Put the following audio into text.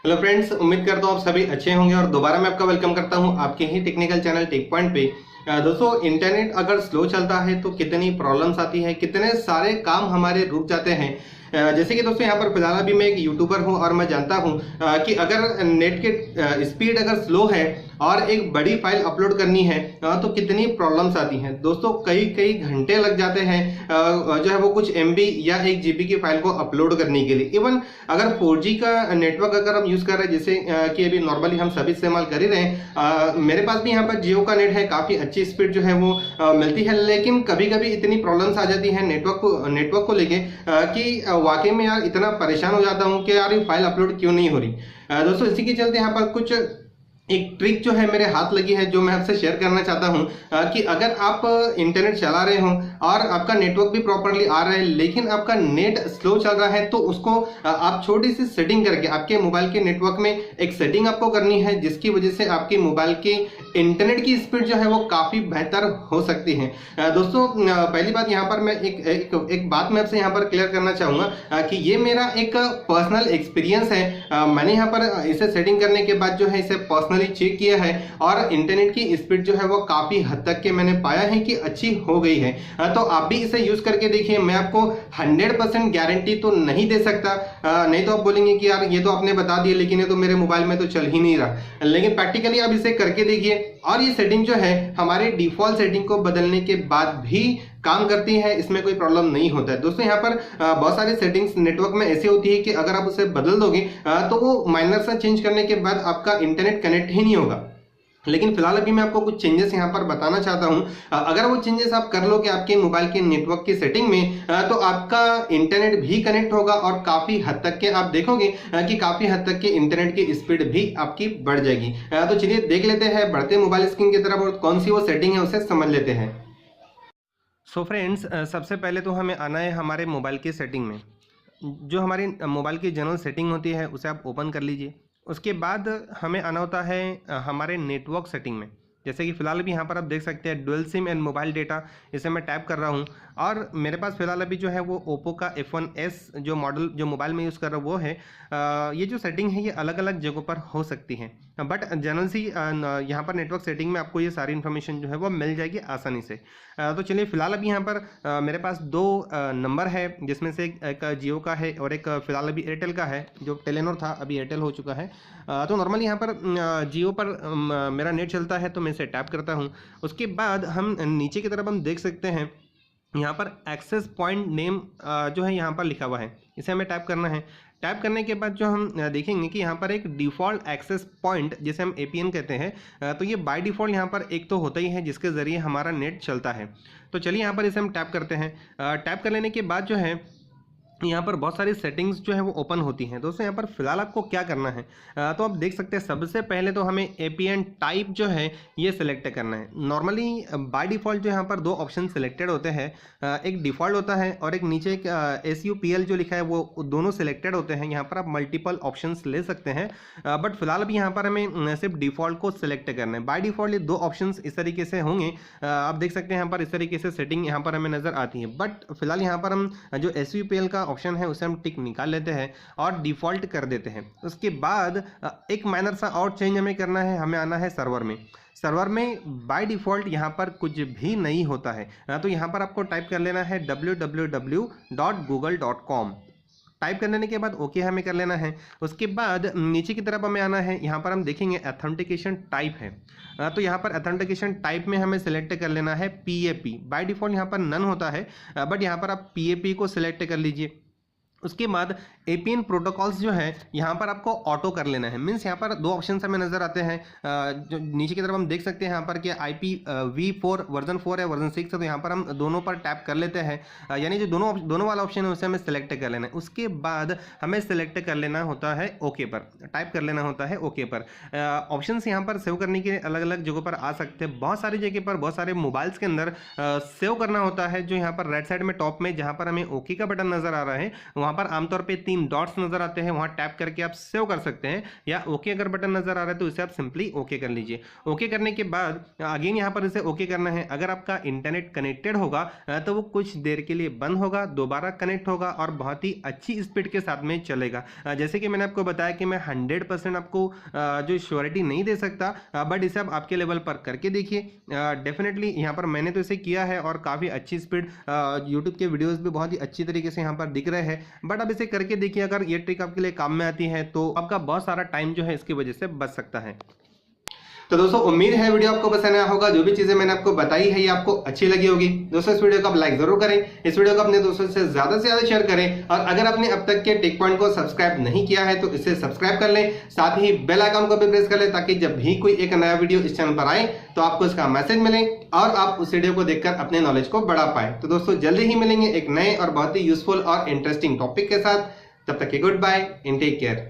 Hello friends, उम्मीद करता हूँ आप सभी अच्छे होंगे और दोबारा मैं आपका वेलकम करता हूँ आपके ही टेक्निकल चैनल टेक पॉइंट पे। दोस्तों, इंटरनेट अगर स्लो चलता है तो कितनी प्रॉब्लम्स आती है, कितने सारे काम हमारे रुक जाते हैं। जैसे कि दोस्तों यहाँ पर फिलहाल अभी मैं एक यूट्यूबर हूँ और मैं जानता हूँ कि अगर नेट के स्पीड अगर स्लो है और एक बड़ी फाइल अपलोड करनी है तो कितनी प्रॉब्लम्स आती हैं। दोस्तों कई कई घंटे लग जाते हैं जो है वो कुछ एमबी या 1 जीबी की फाइल को अपलोड करने के लिए। इवन अगर 4G का नेटवर्क अगर हम यूज कर रहे हैं, जैसे कि अभी नॉर्मली हम सभी इस्तेमाल कर ही रहे हैं, मेरे पास भी यहाँ पर जियो का नेट है, काफी अच्छी स्पीड जो है वो मिलती है। लेकिन कभी कभी इतनी प्रॉब्लम्स आ जाती है नेटवर्क को लेके कि वाकई में यार इतना परेशान हो जाता हूँ कि यार ये फाइल अपलोड क्यों नहीं हो रही। दोस्तों इसी के चलते यहाँ पर कुछ एक ट्रिक जो है मेरे हाथ लगी है, जो मैं आपसे शेयर करना चाहता हूं कि अगर आप इंटरनेट चला रहे हो और आपका नेटवर्क भी प्रॉपरली आ रहा है लेकिन आपका नेट स्लो चल रहा है, तो उसको आप छोटी सी सेटिंग करके आपके मोबाइल के नेटवर्क में एक सेटिंग आपको करनी है, जिसकी वजह से आपके मोबाइल के इंटरनेट की स्पीड जो है वो काफी बेहतर हो सकती है। दोस्तों पहली बात यहाँ पर मैं एक बात मैं आपसे यहाँ पर क्लियर करना चाहूंगा कि ये मेरा एक पर्सनल एक्सपीरियंस है। मैंने यहाँ पर इसे सेटिंग करने के बाद जो है इसे पर्सनली चेक किया है और इंटरनेट की स्पीड जो है वो काफी हद तक के मैंने पाया है कि अच्छी हो गई है। तो आप भी इसे यूज करके देखिए। मैं आपको 100% गारंटी तो नहीं दे सकता, नहीं तो आप बोलेंगे कि यार ये तो आपने बता दिया लेकिन ये तो मेरे मोबाइल में तो चल ही नहीं रहा, लेकिन प्रैक्टिकली आप इसे करके देखिए और ये सेटिंग जो है हमारे डिफॉल्ट सेटिंग को बदलने के बाद भी काम करती है, इसमें कोई प्रॉब्लम नहीं होता है। दोस्तों यहाँ पर बहुत सारी सेटिंग्स नेटवर्क में ऐसी होती है कि अगर आप उसे बदल दोगे तो वो माइनर सा चेंज करने के बाद आपका इंटरनेट कनेक्ट ही नहीं होगा। लेकिन फिलहाल अभी मैं आपको कुछ चेंजेस यहाँ पर बताना चाहता हूँ। अगर वो चेंजेस आप कर लोगे आपके मोबाइल के नेटवर्क की सेटिंग में तो आपका इंटरनेट भी कनेक्ट होगा और काफी हद तक के आप देखोगे कि काफी हद तक के इंटरनेट की स्पीड भी आपकी बढ़ जाएगी। तो चलिए देख लेते हैं, बढ़ते मोबाइल स्क्रीन की तरफ और कौन सी वो सेटिंग है उसे समझ लेते हैं। सो फ्रेंड्स, सबसे पहले तो हमें आना है हमारे मोबाइल की सेटिंग में। जो हमारी मोबाइल की जनरल सेटिंग होती है उसे आप ओपन कर लीजिए। उसके बाद हमें आना होता है हमारे नेटवर्क सेटिंग में। जैसे कि फ़िलहाल भी यहाँ पर आप देख सकते हैं dual SIM and mobile data, इसे मैं टैप कर रहा हूँ और मेरे पास फ़िलहाल अभी जो है वो ओप्पो का F1s जो मॉडल जो मोबाइल में यूज़ कर रहा हूँ वो है। ये जो सेटिंग है ये अलग अलग जगहों पर हो सकती है, बट जनरल सी यहाँ पर नेटवर्क सेटिंग में आपको ये सारी इन्फॉर्मेशन जो है वो मिल जाएगी आसानी से। तो चलिए फ़िलहाल अभी यहाँ पर मेरे पास दो नंबर है, जिसमें से एक जियो का है और एक फ़िलहाल अभी एयरटेल का है। जो टेलीनॉर था अभी एयरटेल हो चुका है। तो नॉर्मली यहाँ पर जियो पर मेरा नेट चलता है तो मैं इसे टैप करता हूँ। उसके बाद हम नीचे की तरफ हम देख सकते हैं यहाँ पर एक्सेस पॉइंट नेम जो है यहाँ पर लिखा हुआ है, इसे हमें टैप करना है। टैप करने के बाद जो हम देखेंगे कि यहाँ पर एक डिफ़ॉल्ट एक्सेस पॉइंट जिसे हम APN कहते हैं, तो ये बाय डिफ़ॉल्ट यहाँ पर एक तो होता ही है जिसके ज़रिए हमारा नेट चलता है। तो चलिए यहाँ पर इसे हम टैप करते हैं। टैप कर लेने के बाद जो है यहाँ पर बहुत सारी सेटिंग्स जो है वो ओपन होती हैं। दोस्तों यहाँ पर फिलहाल आपको क्या करना है, तो आप देख सकते हैं सबसे पहले तो हमें APN टाइप जो है ये सिलेक्ट करना है। नॉर्मली बाय डिफ़ॉल्ट जो यहाँ पर दो ऑप्शन सिलेक्टेड होते हैं, एक डिफ़ॉल्ट होता है और एक नीचे एक SUPL जो लिखा है वो दोनों सिलेक्टेड होते हैं। यहाँ पर आप मल्टीपल ऑप्शंस ले सकते हैं, बट फिलहाल अभी यहाँ पर हमें सिर्फ डिफ़ॉल्ट को सिलेक्ट करना है। बाय डिफ़ॉल्ट ये दो ऑप्शन इस तरीके से होंगे, आप देख सकते हैं यहाँ पर इस तरीके से सेटिंग यहाँ पर हमें नज़र आती है। बट फिलहाल यहाँ पर हम जो SUPL का ऑप्शन है उसे हम टिक निकाल लेते हैं और डिफ़ॉल्ट कर देते हैं। उसके बाद एक माइनर सा और चेंज हमें करना है, हमें आना है सर्वर में। सर्वर में बाय डिफ़ॉल्ट यहाँ पर कुछ भी नहीं होता है, तो यहाँ पर आपको टाइप कर लेना है www.google.com। टाइप कर लेने के बाद ओके हमें कर लेना है। उसके बाद नीचे की तरफ हमें आना है, यहाँ पर हम देखेंगे ऑथेंटिकेशन टाइप है, तो यहाँ पर ऑथेंटिकेशन टाइप में हमें सेलेक्ट कर लेना है PAP। बाय डिफ़ॉल्ट यहाँ पर नन होता है, बट यहाँ पर आप PAP को सिलेक्ट कर लीजिए। उसके बाद APN प्रोटोकॉल्स जो है यहाँ पर आपको ऑटो कर लेना है। मीन्स यहाँ पर दो ऑप्शन हमें नज़र आते हैं, जो नीचे की तरफ हम देख सकते हैं यहाँ पर कि IPv4 वर्जन 4 है वर्जन 6 है, तो यहाँ पर हम दोनों पर टैप कर लेते हैं। यानी जो दोनों वाला ऑप्शन है उसे हमें सेलेक्ट कर लेना है। उसके बाद हमें सेलेक्ट कर लेना होता है ओके पर, टाइप कर लेना होता है ओके पर। ऑप्शन यहाँ पर सेव करने के अलग अलग जगहों पर आ सकते हैं, बहुत सारी जगह पर बहुत सारे मोबाइल्स के अंदर सेव करना होता है। जो यहाँ पर राइट साइड में टॉप में जहाँ पर हमें ओके का बटन नज़र आ रहा है वहाँ वहां पर आमतौर पे 3 डॉट्स नजर आते हैं, वहां टैप करके आप सेव कर सकते हैं, या ओके अगर बटन नजर आ रहा है तो इसे आप सिंपली ओके कर लीजिए। ओके करने के बाद अगेन यहाँ पर इसे ओके करना है। अगर आपका इंटरनेट कनेक्टेड होगा तो वो कुछ देर के लिए बंद होगा, दोबारा कनेक्ट होगा और बहुत ही अच्छी स्पीड के साथ में चलेगा। जैसे कि मैंने आपको बताया कि मैं 100% आपको जो श्योरिटी नहीं दे सकता, बट इसे आप आपके लेवल पर करके देखिए। डेफिनेटली यहाँ पर मैंने तो इसे किया है और काफ़ी अच्छी स्पीड, यूट्यूब के वीडियोस भी बहुत ही अच्छी तरीके से यहाँ पर दिख रहे हैं। बट अब इसे करके देखिए, अगर ये ट्रिक आपके लिए काम में आती है तो आपका बहुत सारा टाइम जो है इसकी वजह से बच सकता है। तो दोस्तों उम्मीद है वीडियो आपको पसंद आया होगा। जो भी चीजें मैंने आपको बताई है ये आपको अच्छी लगी होगी। दोस्तों इस वीडियो को आप लाइक जरूर करें, इस वीडियो को अपने दोस्तों से ज्यादा शेयर करें, और अगर आपने अब तक के टेक पॉइंट को सब्सक्राइब नहीं किया है तो इसे सब्सक्राइब कर लें, साथ ही बेल आइकन को भी प्रेस कर लें, ताकि जब भी कोई एक नया वीडियो इस चैनल पर आए तो आपको इसका मैसेज मिले और आप उस वीडियो को देखकर अपने नॉलेज को बढ़ा पाए। तो दोस्तों जल्दी ही मिलेंगे एक नए और बहुत ही यूजफुल और इंटरेस्टिंग टॉपिक के साथ। तब तक के good bye and take care.